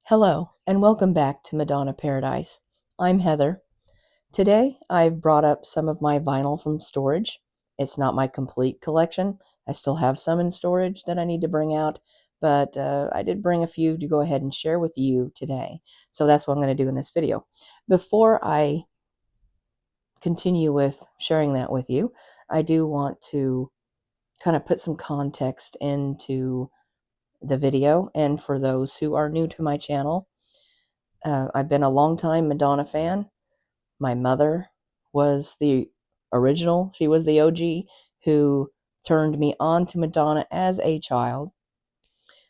Hello, and welcome back to Madonna Paradise. I'm Heather. Today, I've brought up some of my vinyl from storage. It's not my complete collection. I still have some in storage that I need to bring out, but I did bring a few to go ahead and share with you today. So that's what I'm going to do in this video. Before I continue with sharing that with you, I do want to kind of put some context into the video. And for those who are new to my channel, I've been a long time Madonna fan. My mother was the original. She was the OG who turned me on to Madonna as a child.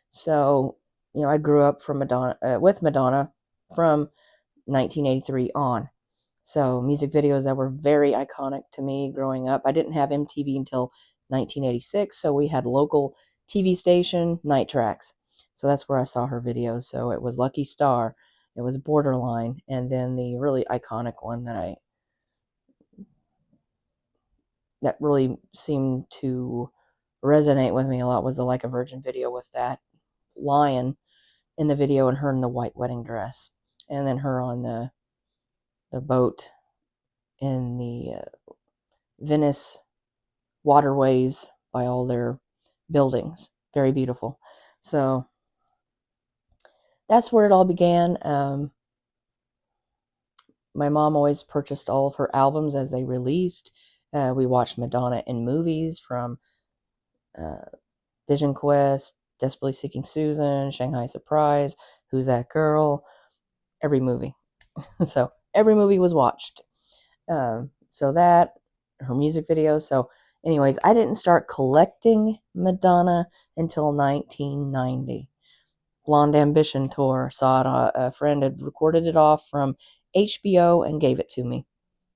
So, I grew up with Madonna from 1983 on. So, music videos that were very iconic to me growing up. I didn't have MTV until 1986, so we had local TV station night tracks. So that's where I saw her videos. So it was Lucky Star, it was Borderline, and then the really iconic one that really seemed to resonate with me a lot was the Like a Virgin video with that lion in the video and her in the white wedding dress, and then her on the boat in the Venice waterways by all their buildings. Very beautiful. So that's where it all began. My mom always purchased all of her albums as they released. We watched Madonna in movies from uh, Vision Quest, Desperately Seeking Susan, Shanghai Surprise, Who's That Girl, every movie. So every movie was watched. So that, her music videos. So anyways, I didn't start collecting Madonna until 1990. Blonde Ambition tour. Saw it, a friend had recorded it off from HBO and gave it to me.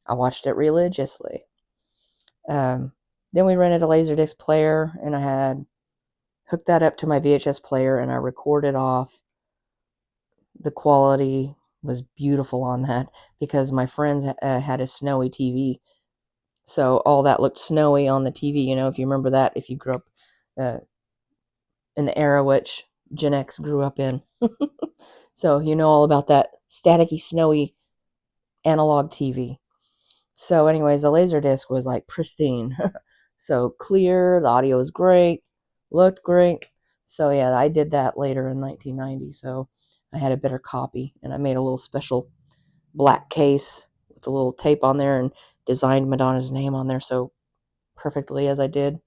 I watched it religiously. Then we rented a Laserdisc player, and I had hooked that up to my VHS player, and I recorded off. The quality was beautiful on that because my friends had a snowy TV. So all that looked snowy on the TV. If you remember that, if you grew up uh, in the era which Gen X grew up in. So you know all about that staticky, snowy analog TV. So anyways, the Laserdisc was like pristine. So clear, the audio was great, looked great. So yeah, I did that later in 1990. So I had a better copy, and I made a little special black case with a little tape on there and designed Madonna's name on there so perfectly as I did.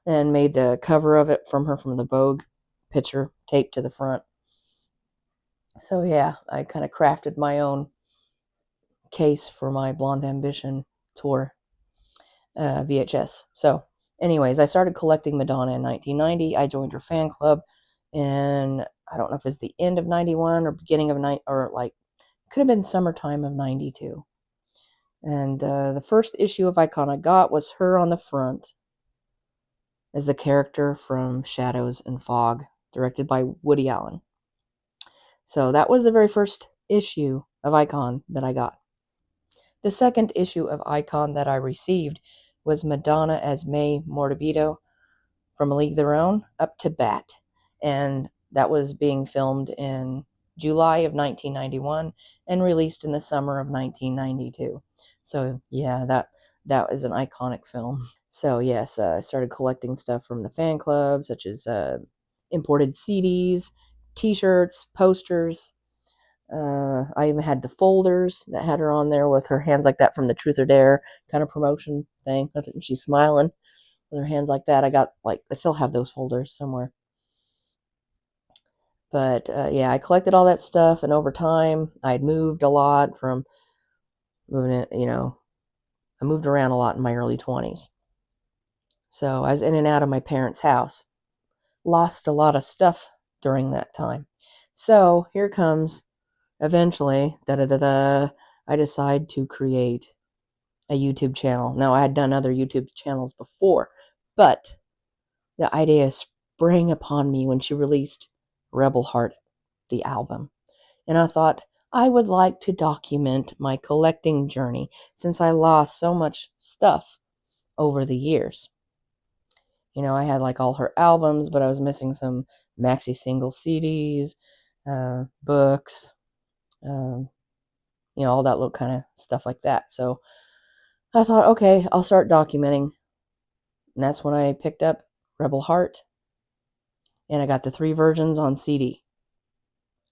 And made the cover of it from the Vogue picture taped to the front. So yeah, I kind of crafted my own case for my Blonde Ambition tour VHS. So anyways, I started collecting Madonna in 1990. I joined her fan club, and I don't know if it's the end of 91 or beginning of or like could have been summertime of 92. And the first issue of Icon I got was her on the front as the character from Shadows and Fog, directed by Woody Allen. So that was the very first issue of Icon that I got. The second issue of Icon that I received was Madonna as May Morbido from A League of Their Own up to Bat. And that was being filmed in July of 1991 and released in the summer of 1992. So yeah, that was an iconic film. So yes, I started collecting stuff from the fan club, such as imported CDs, T-shirts, posters. I even had the folders that had her on there with her hands like that from the Truth or Dare kind of promotion thing. I think she's smiling with her hands like that. I still have those folders somewhere. But yeah, I collected all that stuff, and over time, I'd moved a lot from moving it. I moved around a lot in my early 20s. So I was in and out of my parents' house. Lost a lot of stuff during that time. So here comes eventually, I decide to create a YouTube channel. Now, I had done other YouTube channels before, but the idea sprang upon me when she released Rebel Heart, the album. And I thought, I would like to document my collecting journey since I lost so much stuff over the years. I had like all her albums, but I was missing some maxi single CDs, books, all that little kind of stuff like that. So I thought, okay, I'll start documenting. And that's when I picked up Rebel Heart, and I got the 3 versions on CD.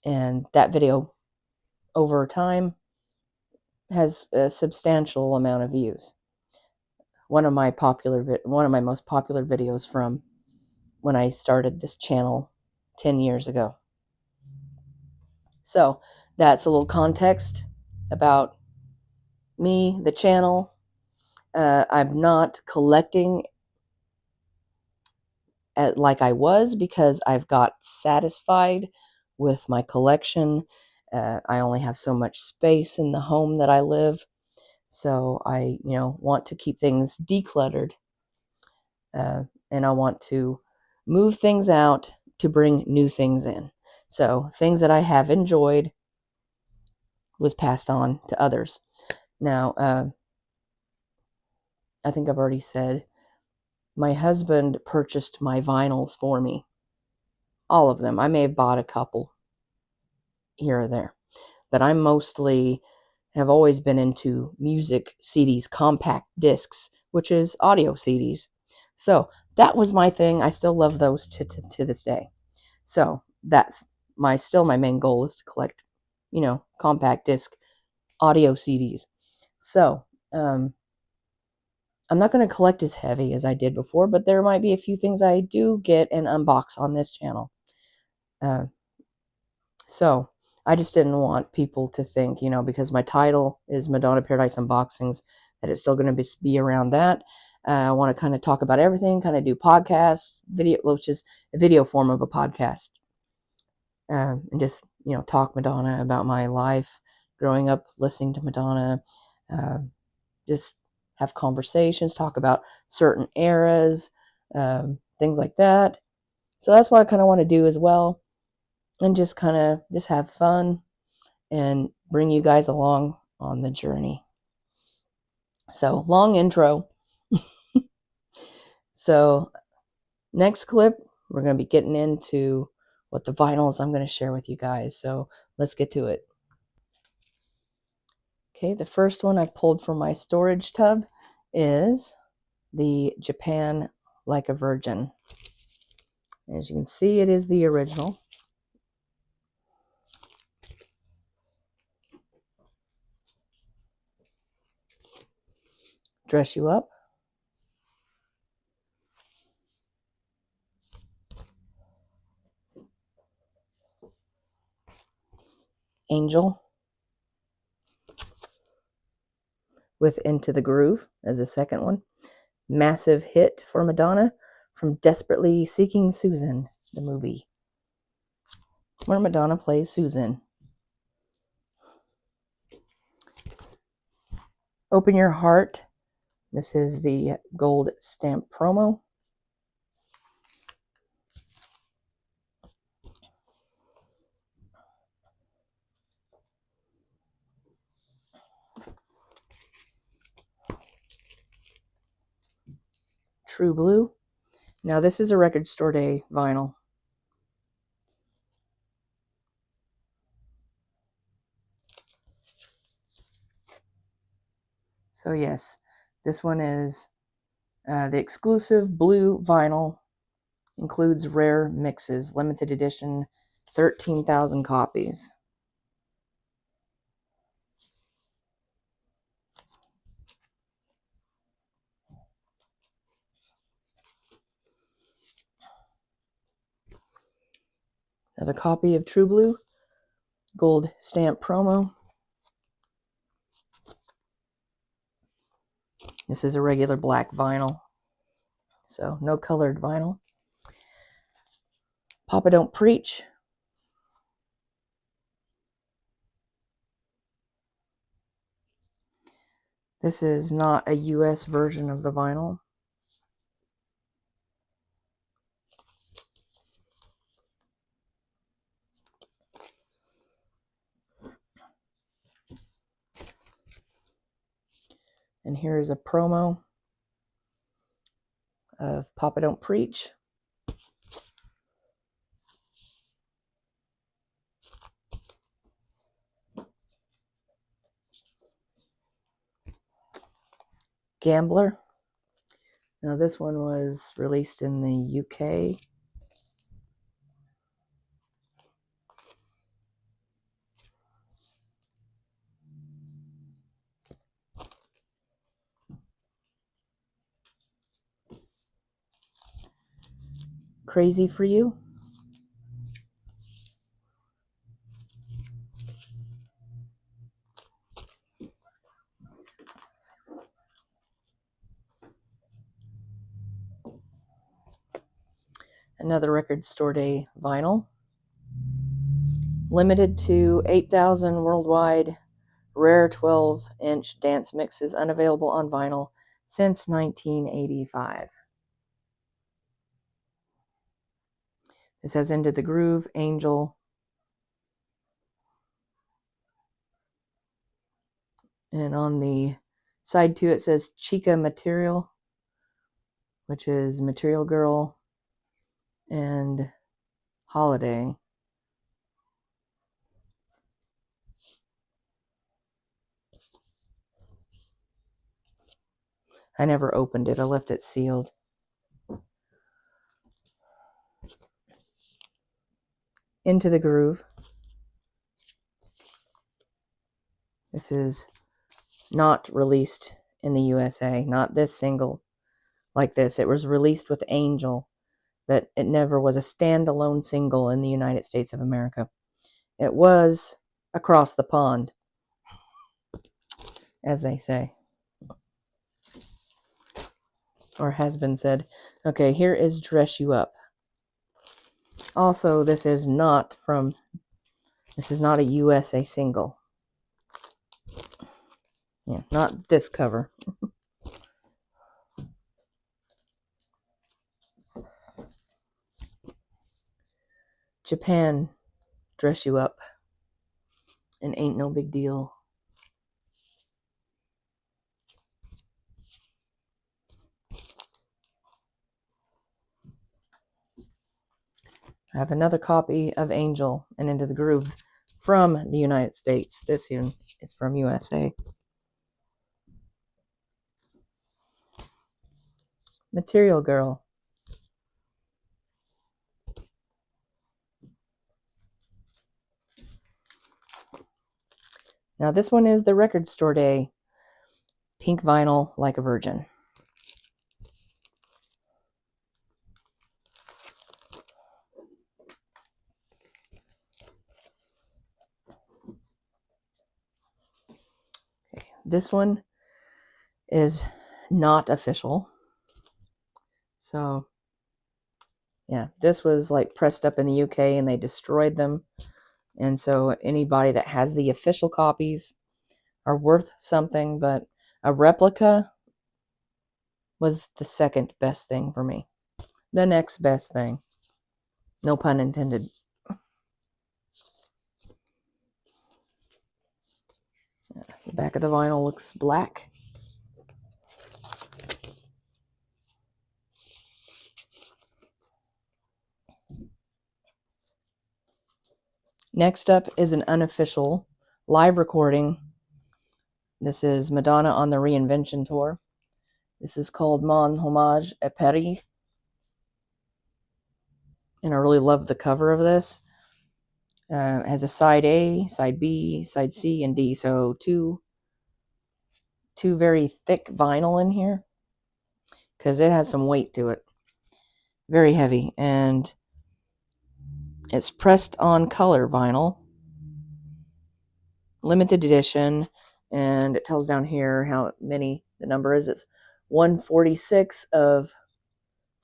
And that video, over time, has a substantial amount of views. One of my most popular videos from when I started this channel 10 years ago. So that's a little context about me, the channel. I'm not collecting like I was, because I've got satisfied with my collection. I only have so much space in the home that I live, so I want to keep things decluttered, and I want to move things out to bring new things in. So things that I have enjoyed was passed on to others. Now, I think I've already said, my husband purchased my vinyls for me. All of them. I may have bought a couple here or there, but I mostly have always been into music CDs, compact discs, which is audio CDs. So that was my thing. I still love those to this day. So that's still my main goal, is to collect, compact disc audio CDs. So I'm not going to collect as heavy as I did before, but there might be a few things I do get and unbox on this channel. So I just didn't want people to think, because my title is Madonna Paradise Unboxings, that it's still going to be around that. I want to kind of talk about everything, kind of do podcasts, video, which is a video form of a podcast, and just, talk Madonna, about my life growing up listening to Madonna, just have conversations, talk about certain eras, things like that. So that's what I kind of want to do as well. And just kind of just have fun and bring you guys along on the journey. So, long intro. So, next clip, we're going to be getting into what the vinyls I'm going to share with you guys. So, let's get to it. Okay, the first one I pulled from my storage tub is the Japan Like a Virgin. As you can see, it is the original. Dress you up. Angel with Into the Groove as the second one. Massive hit for Madonna from Desperately Seeking Susan, the movie, where Madonna plays Susan. Open Your Heart. This is the gold stamp promo. True Blue. Now this is a Record Store Day vinyl. So yes, this one is the exclusive blue vinyl. Includes rare mixes, limited edition, 13,000 copies. Another copy of True Blue, gold stamp promo. This is a regular black vinyl, so no colored vinyl. Papa Don't Preach. This is not a US version of the vinyl. And here is a promo of Papa Don't Preach. Gambler. Now this one was released in the UK. Crazy for You. Another Record Store Day vinyl. Limited to 8,000 worldwide. Rare 12-inch dance mixes, unavailable on vinyl since 1985. This has Into the Groove, Angel, and on the side 2 it says Chica Material, which is Material Girl, and Holiday. I never opened it. I left it sealed. Into the Groove. This is not released in the USA. Not this single like this. It was released with Angel, but it never was a standalone single in the United States of America. It was across the pond, as they say, or has been said. Okay, here is Dress You Up. Also, this is not a USA single. Yeah, not this cover. Japan, Dress You Up, and Ain't No Big Deal. I have another copy of Angel and Into the Groove from the United States. This one is from USA. Material Girl. Now this one is the Record Store Day pink vinyl, Like a Virgin. Okay, this one is not official. So yeah, this was like pressed up in the UK and they destroyed them. And so anybody that has the official copies are worth something, but a replica was the second best thing for me. The next best thing. No pun intended. The back of the vinyl looks black. Next up is an unofficial live recording. This is Madonna on the Reinvention Tour. This is called Mon Hommage à Paris. And I really love the cover of this. It has a side A, side B, side C, and D. So two very thick vinyl in here, because it has some weight to it. Very heavy. And it's pressed on color vinyl. Limited edition. And it tells down here how many the number is. It's 146 of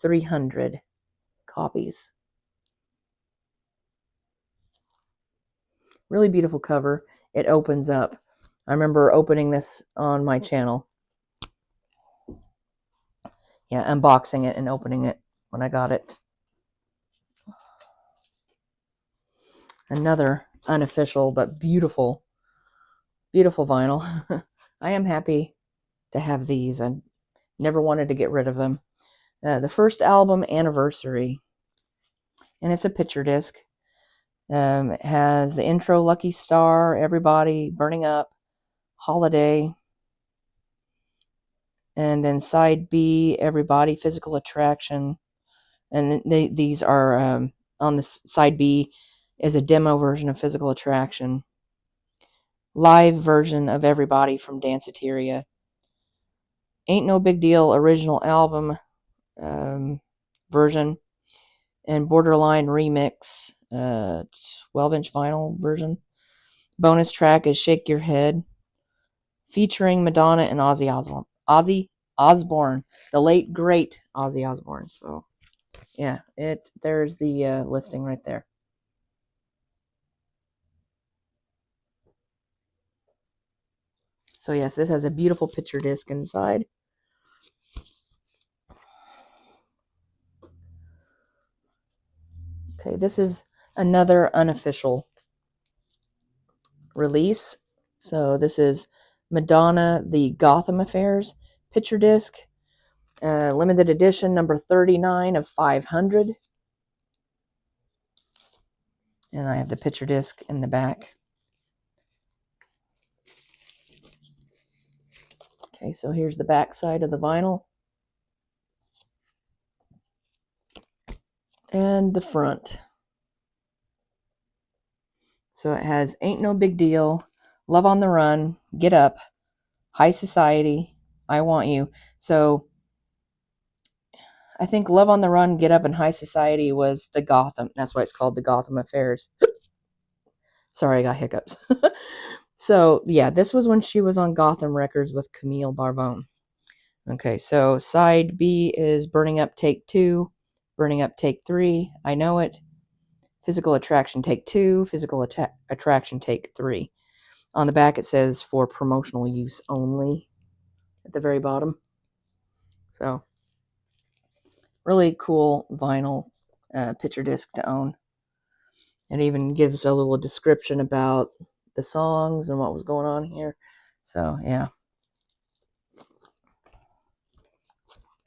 300 copies. Really beautiful cover. It opens up. I remember opening this on my channel. Yeah, unboxing it and opening it when I got it. Another unofficial but beautiful, beautiful vinyl. I am happy to have these. I never wanted to get rid of them. The first album, Anniversary. And it's a picture disc. It has the intro, Lucky Star, Everybody, Burning Up, Holiday. And then side B, Everybody, Physical Attraction. And these are on the side B is a demo version of Physical Attraction. Live version of Everybody from Danceteria. Ain't No Big Deal original album version. And Borderline remix, 12-inch vinyl version. Bonus track is Shake Your Head, featuring Madonna and Ozzy Osbourne. Ozzy Osbourne, the late great Ozzy Osbourne. So yeah, there's the listing right there. So yes, this has a beautiful picture disc inside. Okay, this is another unofficial release. So this is Madonna, the Gotham Affairs picture disc, limited edition, number 39 of 500. And I have the picture disc in the back. Okay, so here's the back side of the vinyl. And the front. So it has Ain't No Big Deal, Love on the Run, Get Up, High Society, I Want You. So I think Love on the Run, Get Up, and High Society was the Gotham. That's why it's called the Gotham Affairs. Sorry, I got hiccups. So yeah, this was when she was on Gotham Records with Camille Barbone. Okay, so side B is Burning Up Take 2, Burning Up Take 3, I Know It, Physical Attraction Take 2, Physical Attraction Take 3. On the back it says for promotional use only at the very bottom. So really cool vinyl picture disc to own. It even gives a little description about the songs and what was going on here. So yeah,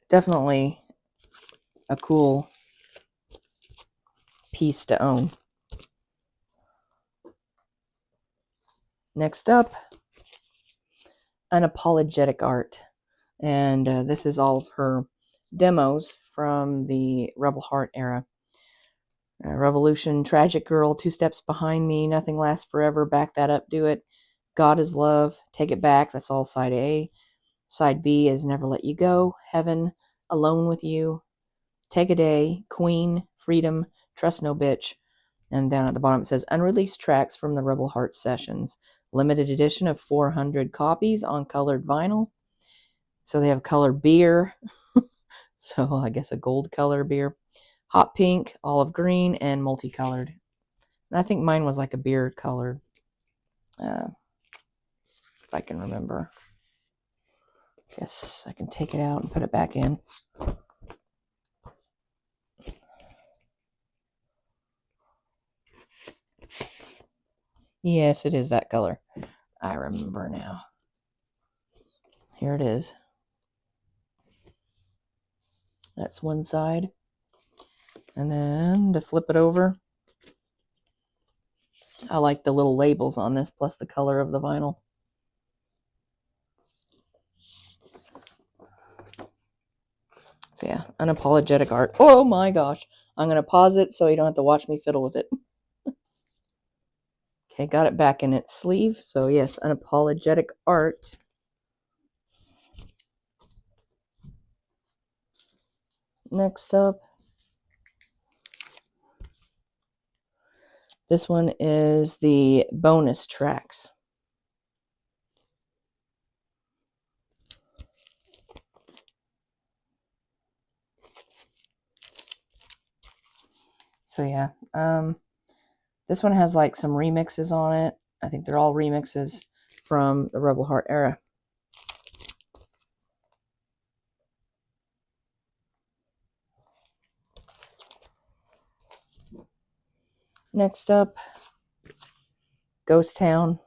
definitely a cool piece to own. Next up, Unapologetic Art. And this is all of her demos from the Rebel Heart era. Revolution, Tragic Girl, Two Steps Behind Me, Nothing Lasts Forever, Back That Up, Do It, God is Love, Take It Back, that's all side A. Side B is Never Let You Go, Heaven, Alone With You, Take a Day, Queen, Freedom, Trust No Bitch. And down at the bottom it says unreleased tracks from the Rebel Heart sessions. Limited edition of 400 copies on colored vinyl. So they have color beer. So I guess a gold color beer. Hot pink, olive green, and multicolored. And I think mine was like a beer colored. If I can remember. Guess I can take it out and put it back in. Yes, it is that color. I remember now. Here it is. That's one side. And then to flip it over, I like the little labels on this plus the color of the vinyl. So yeah, Unapologetic Art. Oh my gosh. I'm going to pause it so you don't have to watch me fiddle with it. Okay, got it back in its sleeve. So yes, Unapologetic Art. Next up, this one is the bonus tracks. So yeah, this one has like some remixes on it. I think they're all remixes from the Rebel Heart era. Next up, Ghost Town.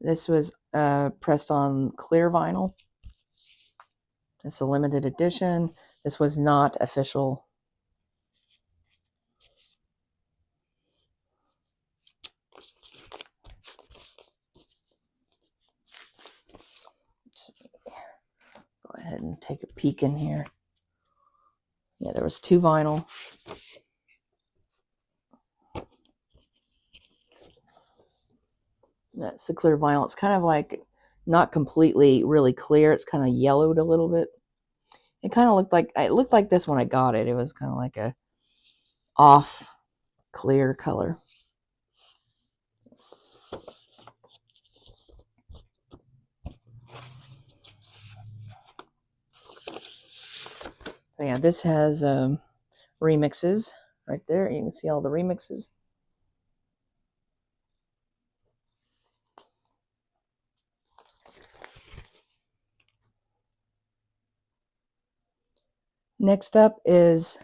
This was pressed on clear vinyl. It's a limited edition. This was not official. Go ahead and take a peek in here. Yeah, there was 2 vinyl. That's the clear vinyl. It's kind of like not completely really clear. It's kind of yellowed a little bit. It kind of looked like this when I got it. It was kind of like a off clear color. So yeah, this has remixes right there. You can see all the remixes. Next up is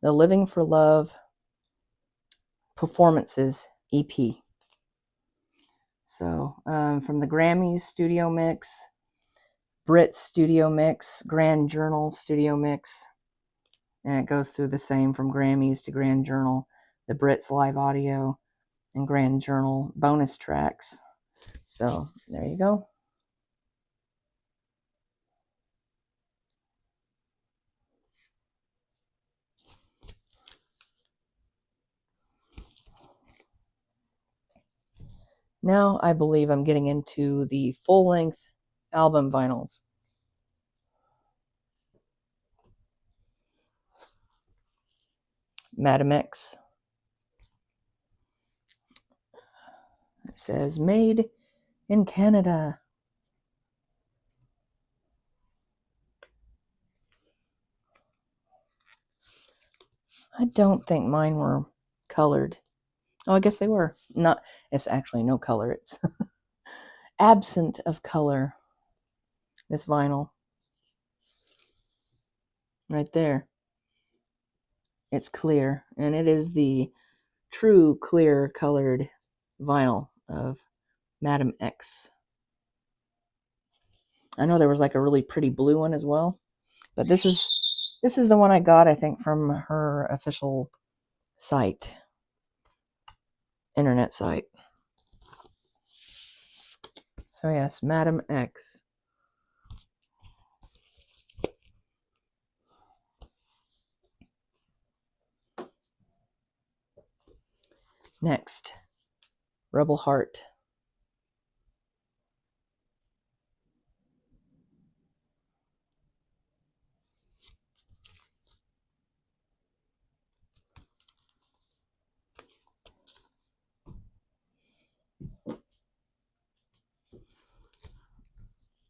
the Living for Love Performances EP. So from the Grammys Studio Mix, Brits Studio Mix, Grand Journal Studio Mix, and it goes through the same from Grammys to Grand Journal, the Brits Live Audio, and Grand Journal bonus tracks. So there you go. Now I believe I'm getting into the full-length album vinyls. Madam X. It says made in Canada. I don't think mine were colored. Oh, I guess they were. Not. It's actually no color. It's absent of color. This vinyl. Right there. It's clear. And it is the true clear colored vinyl of Madam X. I know there was like a really pretty blue one as well. But this is the one I got, I think, from her official site. Internet site. So yes, Madam X. Next, Rebel Heart.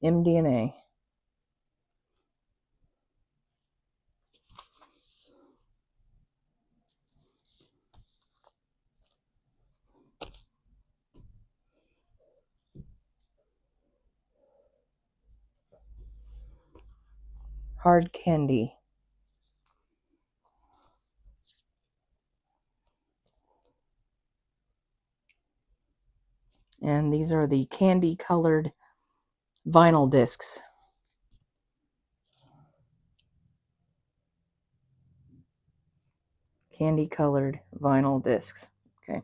MDNA. Hard Candy. And these are the candy colored vinyl discs. Candy colored vinyl discs. Okay.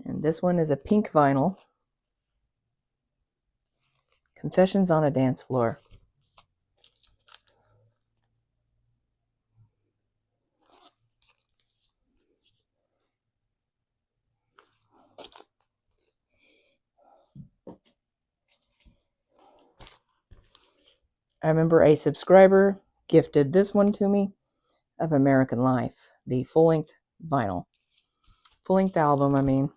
And this one is a pink vinyl. Confessions on a Dance Floor. I remember a subscriber gifted this one to me of American Life, the full-length vinyl. Full-length album, I mean.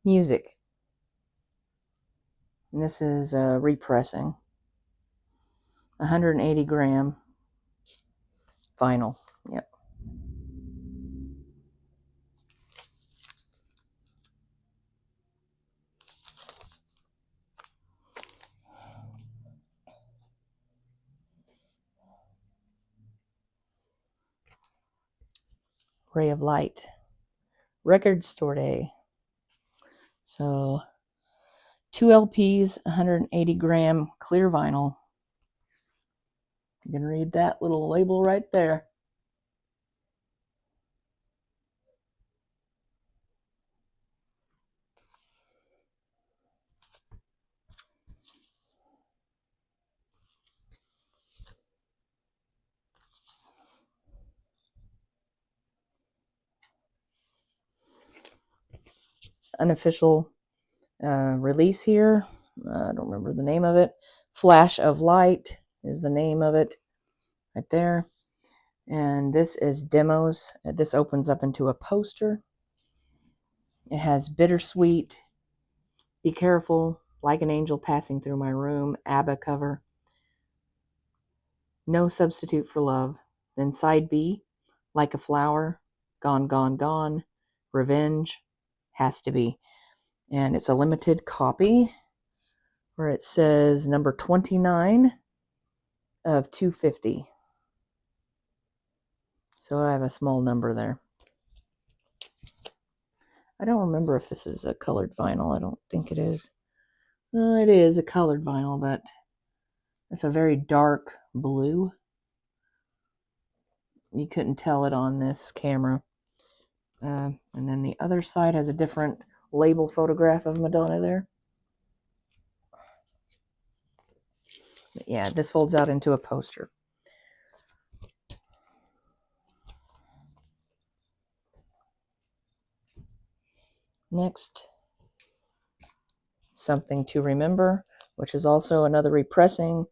Music. And this is repressing. 180 gram vinyl. Yep. Ray of Light. Record Store Day. So 2 LPs, 180 gram clear vinyl. You can read that little label right there. Unofficial release here. I don't remember the name of it. Flash of Light is the name of it right there. And this is demos. This opens up into a poster. It has Bittersweet, Be Careful, Like an Angel Passing Through My Room, ABBA cover, No Substitute for Love. Then side B, Like a Flower, Gone, Gone, Gone, Revenge, Has to Be. And it's a limited copy where it says number 29 of 250. So I have a small number there. I don't remember if this is a colored vinyl. I don't think it is. It is a colored vinyl, but it's a very dark blue. You couldn't tell it on this camera. And then the other side has a different label photograph of Madonna there. But yeah, this folds out into a poster. Next, Something to Remember, which is also another repressing.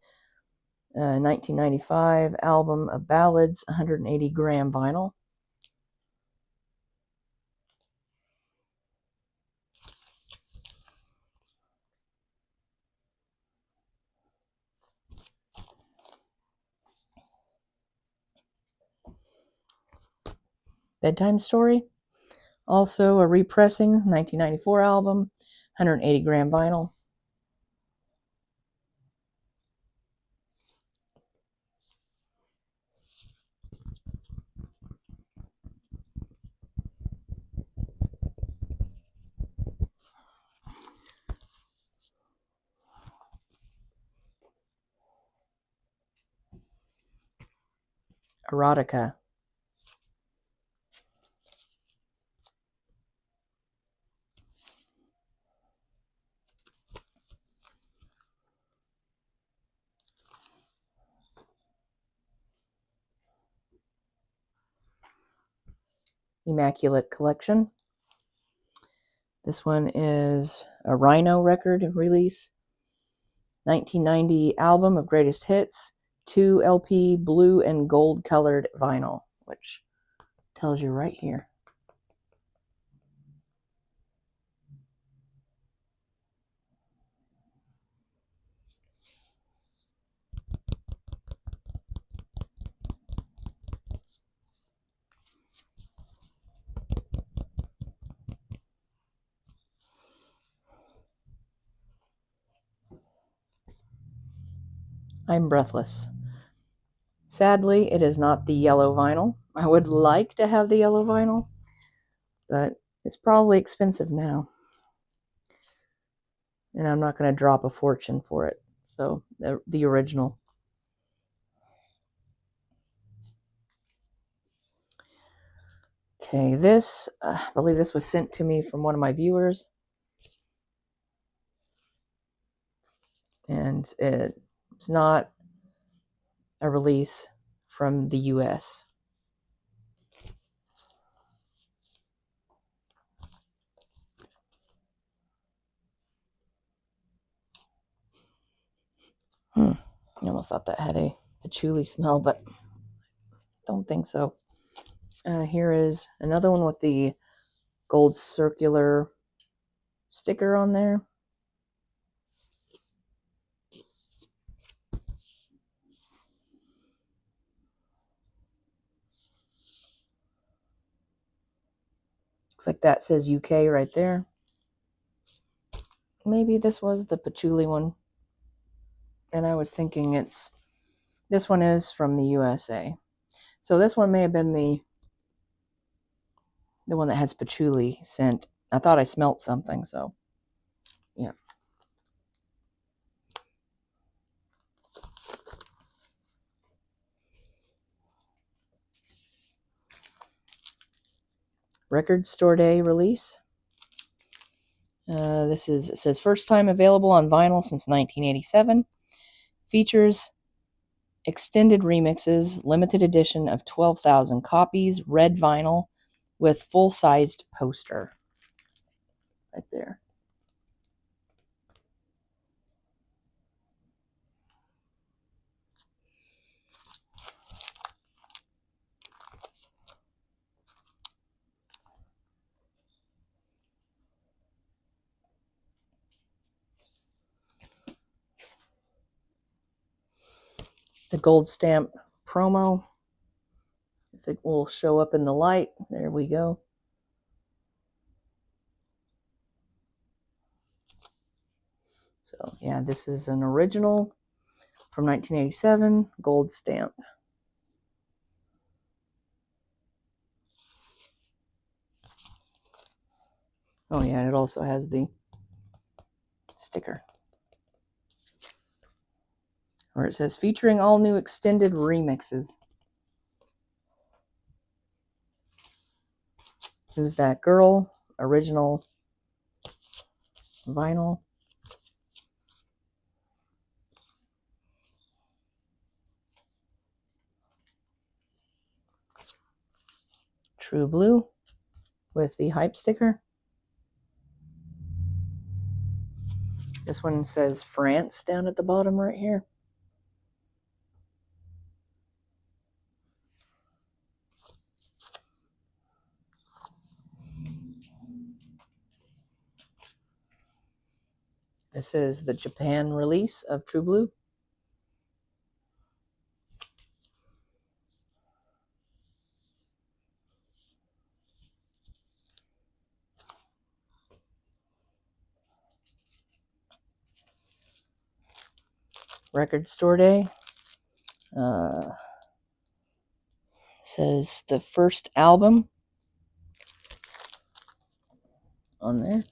1995 album of ballads, 180 gram vinyl. Bedtime Story, also a repressing, 1994 album, 180 gram vinyl. Erotica. Immaculate Collection. This one is a Rhino record release. 1990 album of greatest hits. 2 LP blue and gold colored vinyl, which tells you right here. I'm breathless. Sadly, it is not the yellow vinyl. I would like to have the yellow vinyl, but it's probably expensive now. And I'm not going to drop a fortune for it. So, the original. Okay, this, I believe this was sent to me from one of my viewers. And it's not a release from the US. I almost thought that had a patchouli smell, but don't think so. Here is another one with the gold circular sticker on there. Looks like that says UK right there. Maybe this was the patchouli one. And I was thinking this one is from the USA. So this one may have been the The one that has patchouli scent. I thought I smelt something, so yeah. Record Store Day release. It says first time available on vinyl since 1987. Features extended remixes, limited edition of 12,000 copies, red vinyl with full-sized poster. Right there. The gold stamp promo. If it will show up in the light. There we go. So yeah, this is an original from 1987, gold stamp. Oh yeah, and it also has the sticker. Where it says featuring all new extended remixes. Who's That Girl? Original vinyl. True Blue with the hype sticker. This one says France down at the bottom right here. This is the Japan release of True Blue. Record Store Day. Says the first album on there.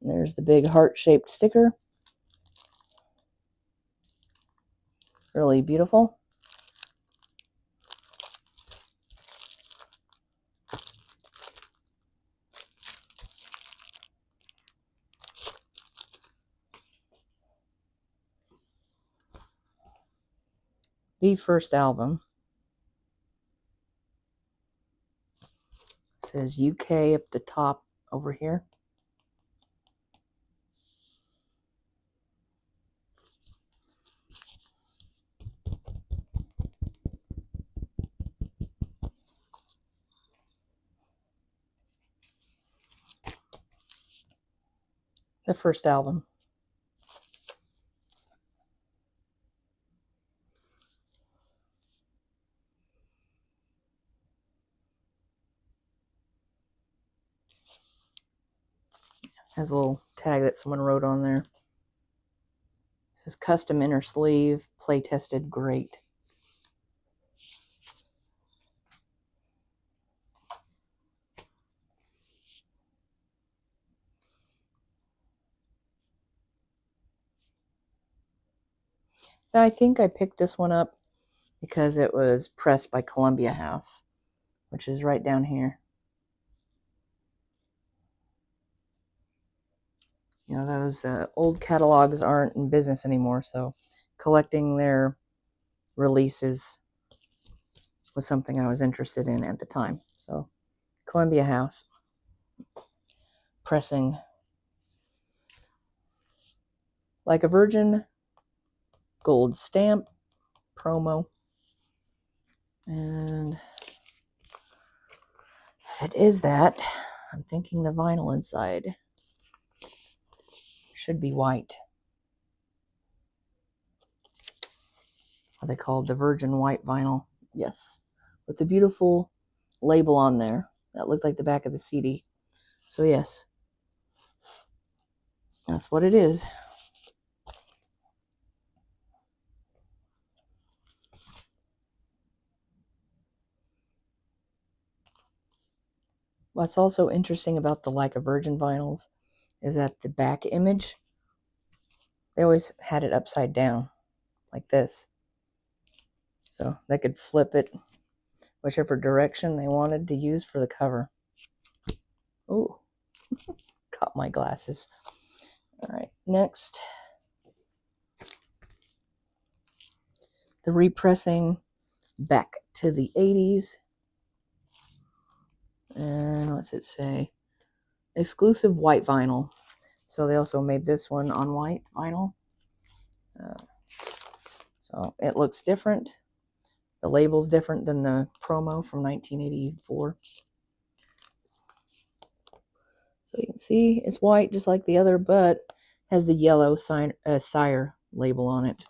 And there's the big heart-shaped sticker. Really beautiful. The first album. It says UK up the top over here. The first album. Has a little tag that someone wrote on there. It says custom inner sleeve, play tested, great. I think I picked this one up because it was pressed by Columbia House, which is right down here. You know, those old catalogs aren't in business anymore, so collecting their releases was something I was interested in at the time. So, Columbia House pressing Like a Virgin gold stamp promo. And if it is that, I'm thinking the vinyl inside should be white. Are they called the Virgin White Vinyl? Yes. With the beautiful label on there that looked like the back of the CD. So yes, that's what it is. What's also interesting about the Like a Virgin vinyls is that the back image, they always had it upside down, like this. So they could flip it whichever direction they wanted to use for the cover. Ooh, caught my glasses. All right, next, the repressing back to the 80s. And what's it say? Exclusive white vinyl. So they also made this one on white vinyl. So it looks different. The label's different than the promo from 1984. So you can see it's white just like the other, but has the yellow sire label on it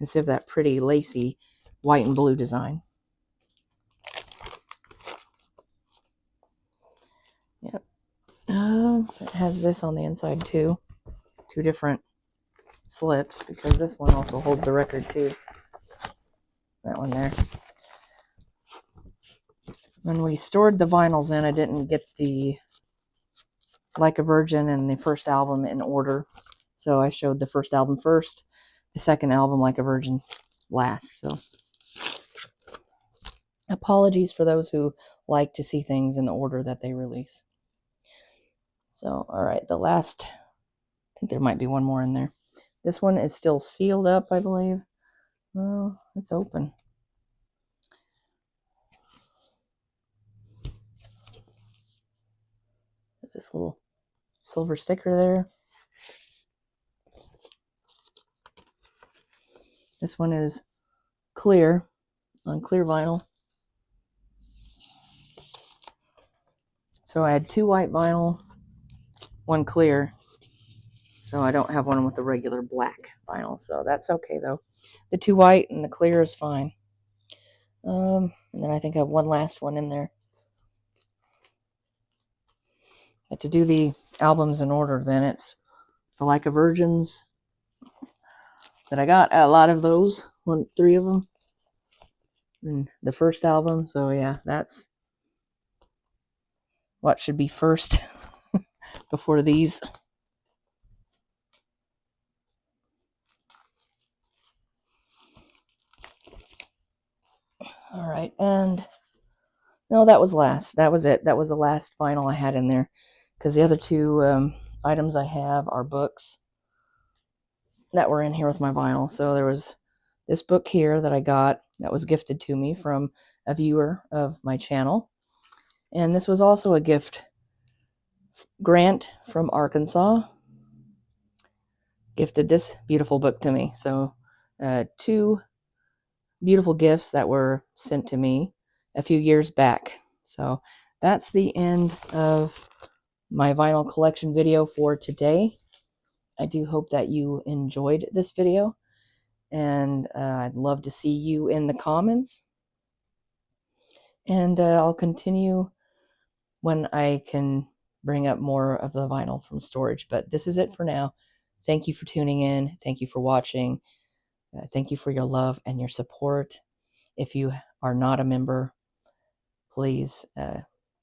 instead of that pretty lacy white and blue design. Yep. It has this on the inside too. Two different slips because this one also holds the record too. That one there. When we stored the vinyls in, I didn't get the Like a Virgin and the first album in order. So I showed the first album first, the second album, Like a Virgin, last. So apologies for those who like to see things in the order that they release. So, all right, the last, I think there might be one more in there. This one is still sealed up, I believe. Oh, it's open. There's this little silver sticker there. This one is clear, on clear vinyl. So I had two white vinyl, one clear. So I don't have one with the regular black vinyl. So that's okay though. The two white and the clear is fine. And then I think I have one last one in there. But to do the albums in order, then it's the Like a Virgins that I got. A lot of those, three of them. And the first album. So yeah, that's what should be first before these. All right, and no, that was last. That was it. That was the last vinyl I had in there, because the other two items I have are books that were in here with my vinyl. So there was this book here that I got that was gifted to me from a viewer of my channel, and this was also a gift. Grant from Arkansas gifted this beautiful book to me. So two beautiful gifts that were sent to me a few years back. So that's the end of my vinyl collection video for today. I do hope that you enjoyed this video, and I'd love to see you in the comments. And I'll continue when I can bring up more of the vinyl from storage. But this is it for now. Thank you for tuning in. Thank you for watching. Thank you for your love and your support. If you are not a member, please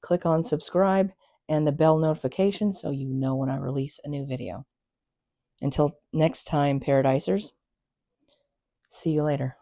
click on subscribe and the bell notification so you know when I release a new video. Until next time, Paradisers, see you later.